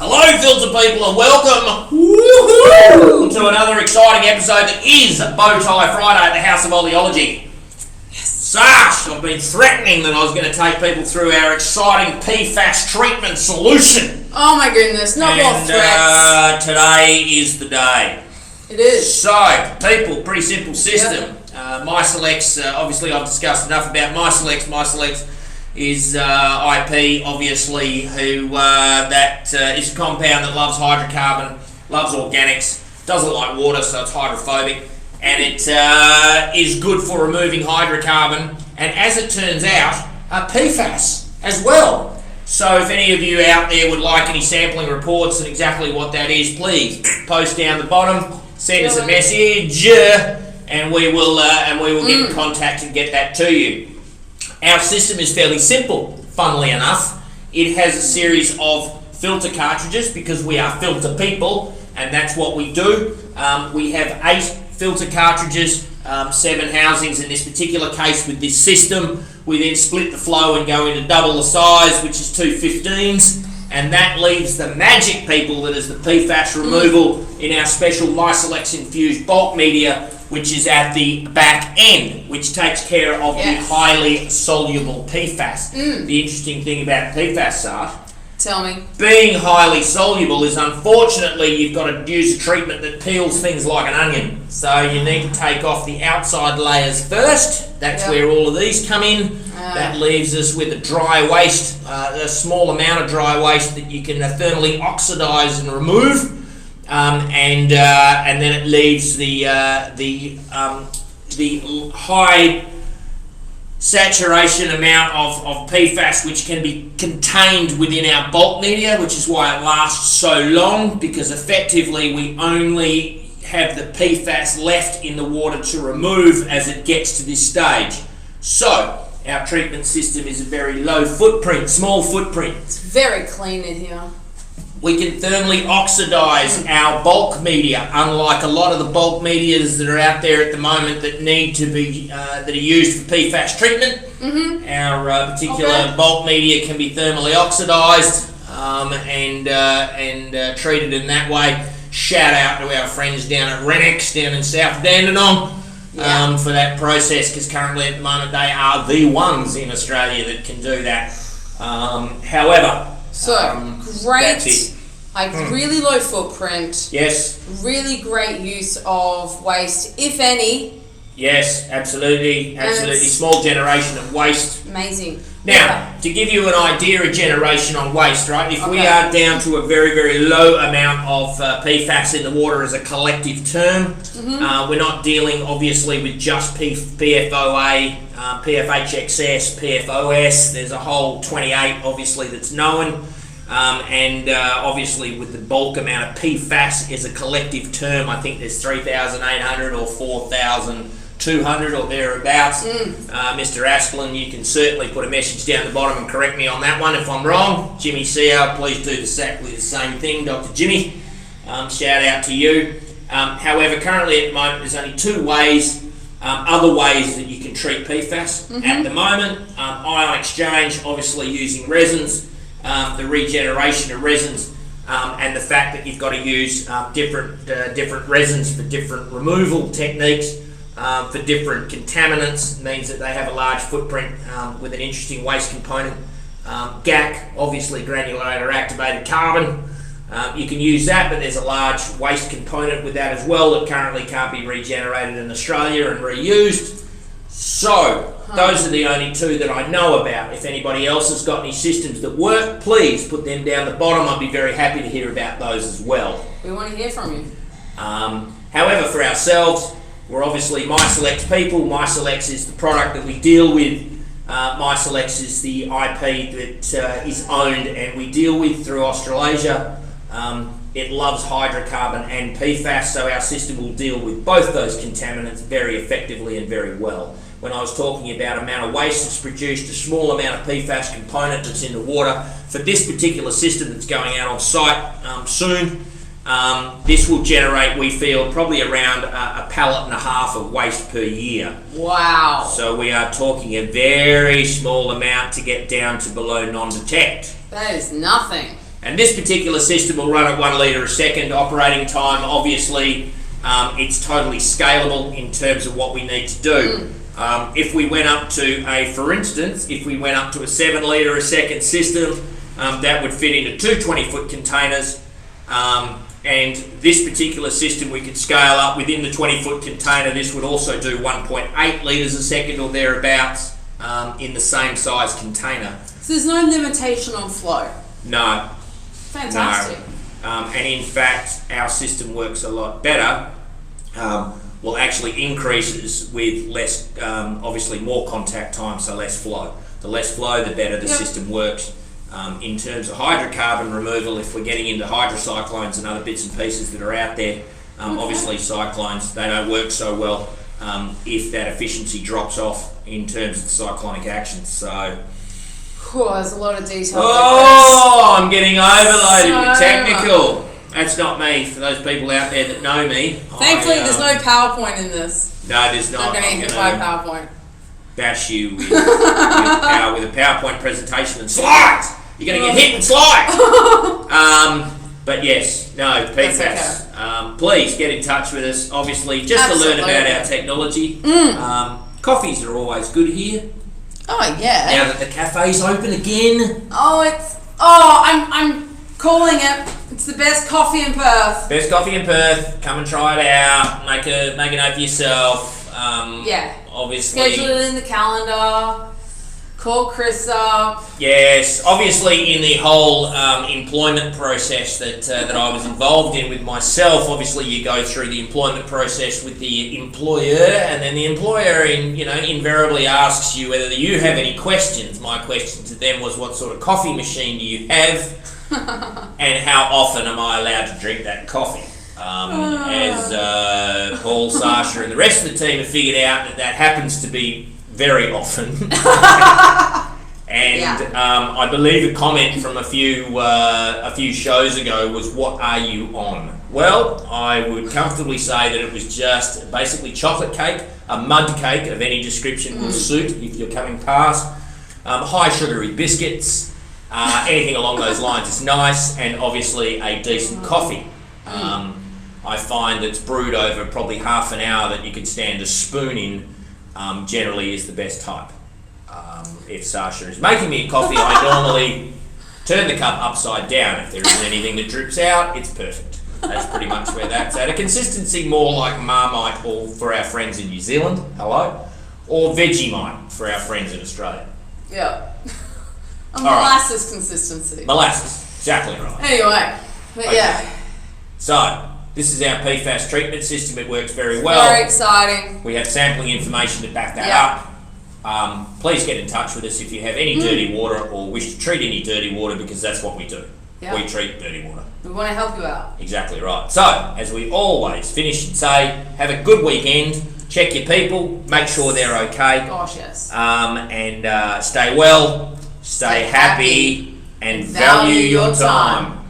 Hello, filter people, and welcome to another exciting episode that is Bowtie Friday at the House of Oleology. Sash, I've been threatening that I was going to take people through our exciting PFAS treatment solution. Oh my goodness, not more threats. Today is the day. It is. So, people, pretty simple system. MySelects, obviously I've discussed enough about MySelects. MySelects is IP, obviously, who is a compound that loves hydrocarbon, loves organics, doesn't like water, so it's hydrophobic, and it is good for removing hydrocarbon, and as it turns out, PFAS as well. So if any of you out there would like any sampling reports and exactly what that is, please post down the bottom, send us a message, and we will get in contact and get that to you. Our system is fairly simple, funnily enough. It has a series of filter cartridges because we are filter people, and that's what we do. We have 8 filter cartridges, 7 housings in this particular case with this system. We then split the flow and go into double the size, which is 2 15s, and that leaves the magic, people, that is the PFAS removal in our special MySelects infused bulk media, which is at the back end, which takes care of the highly soluble PFAS. The interesting thing about PFAS, Sarge, tell me, being highly soluble is, unfortunately, you've got to use a treatment that peels things like an onion. So you need to take off the outside layers first. That's where all of these come in. That leaves us with a dry waste, a small amount of dry waste that you can thermally oxidize and remove. And then it leaves the high saturation amount of PFAS, which can be contained within our bulk media, which is why it lasts so long, because effectively we only have the PFAS left in the water to remove as it gets to this stage. So our treatment system is a very low footprint, small footprint. It's very clean in here. We can thermally oxidize our bulk media, unlike a lot of the bulk medias that are out there at the moment that need to be that are used for PFAS treatment. Our particular bulk media can be thermally oxidized and treated in that way. Shout out to our friends down at Renex down in South Dandenong for that process, because currently at the moment they are the ones in Australia that can do that. However, so great, like really low footprint. Yes. Really great use of waste, if any. Yes, absolutely, absolutely. Small generation of waste. Amazing. Now, to give you an idea of generation on waste, right? If we are down to a very, very low amount of PFAS in the water as a collective term, we're not dealing obviously with just PFOA, PFHXS, PFOS. There's a whole 28 obviously that's known, and obviously with the bulk amount of PFAS as a collective term, I think there's 3,800 or 4,200 or thereabouts. Mr. Asplin, you can certainly put a message down the bottom and correct me on that one if I'm wrong. Jimmy Sear, please do exactly the same thing. Dr. Jimmy, shout out to you. However, currently at the moment there's only 2 ways, other ways that you can treat PFAS. At the moment, ion exchange, obviously using resins, the regeneration of resins, and the fact that you've got to use different resins for different removal techniques. For different contaminants means that they have a large footprint with an interesting waste component. GAC, obviously granulated activated carbon, you can use that, but there's a large waste component with that as well that currently can't be regenerated in Australia and reused. So those are the only 2 that I know about. If anybody else has got any systems that work, please put them down the bottom. I'd be very happy to hear about those as well. We want to hear from you. However, for ourselves, we're obviously MySelects people. MySelects is the product that we deal with. MySelects is the IP that is owned and we deal with through Australasia. It loves hydrocarbon and PFAS, so our system will deal with both those contaminants very effectively and very well. When I was talking about amount of waste that's produced, a small amount of PFAS component that's in the water, for this particular system that's going out on site soon, this will generate, we feel, probably around a pallet and a half of waste per year. Wow. So we are talking a very small amount to get down to below non-detect. That is nothing. And this particular system will run at 1 litre a second operating time. Obviously, it's totally scalable in terms of what we need to do. If we went up to for instance, if we went up to a 7 litre a second system, that would fit into 2 20-foot containers. And this particular system we could scale up within the 20-foot container. This would also do 1.8 litres a second or thereabouts in the same size container. So there's no limitation on flow? No. Fantastic. No. And in fact, our system works a lot better. Well, actually increases with less, obviously more contact time, so less flow. The less flow, the better the system works. In terms of hydrocarbon removal, if we're getting into hydrocyclones and other bits and pieces that are out there, obviously cyclones, they don't work so well if that efficiency drops off in terms of the cyclonic action. So, there's a lot of detail. I'm getting overloaded with technical. That's not me, for those people out there that know me. Thankfully, there's no PowerPoint in this. No, there's not. I'm going to get hit by PowerPoint. Bash you with a PowerPoint presentation and slides. You're going to get hit and slide. But yes, no, PFAS. Okay. Please get in touch with us, obviously, just to learn about our technology. Coffees are always good here. Oh, yeah. Now that the cafe's open again. I'm calling it. It's the best coffee in Perth. Best coffee in Perth. Come and try it out. Make a note for yourself. Obviously. Schedule it in the calendar. Call Chris up. Yes, obviously in the whole employment process that I was involved in with myself, obviously you go through the employment process with the employer, and then the employer invariably asks you whether you have any questions. My question to them was, what sort of coffee machine do you have? And how often am I allowed to drink that coffee? As Paul, Saasha and the rest of the team have figured out that happens to be very often. And I believe a comment from a few shows ago was, what are you on? Well, I would comfortably say that it was just basically chocolate cake. A mud cake of any description will suit if you're coming past. High sugary biscuits, anything along those lines is nice, and obviously a decent coffee. I find it's brewed over probably half an hour that you can stand a spoon in. Generally is the best type. If Saasha is making me a coffee, I normally turn the cup upside down. If there isn't anything that drips out, it's perfect. That's pretty much where that's at. A consistency more like Marmite, or for our friends in New Zealand, hello, or Vegemite for our friends in Australia. Yeah. A molasses consistency. Molasses, exactly right. Anyway, but yeah. So, this is our PFAS treatment system. It works very well. Very exciting. We have sampling information to back that up. Please get in touch with us if you have any dirty water or wish to treat any dirty water, because that's what we do. Yep. We treat dirty water. We want to help you out. Exactly right. So, as we always finish and say, have a good weekend. Check your people. Make sure they're okay. Gosh, yes. And stay well, stay happy, and value your time.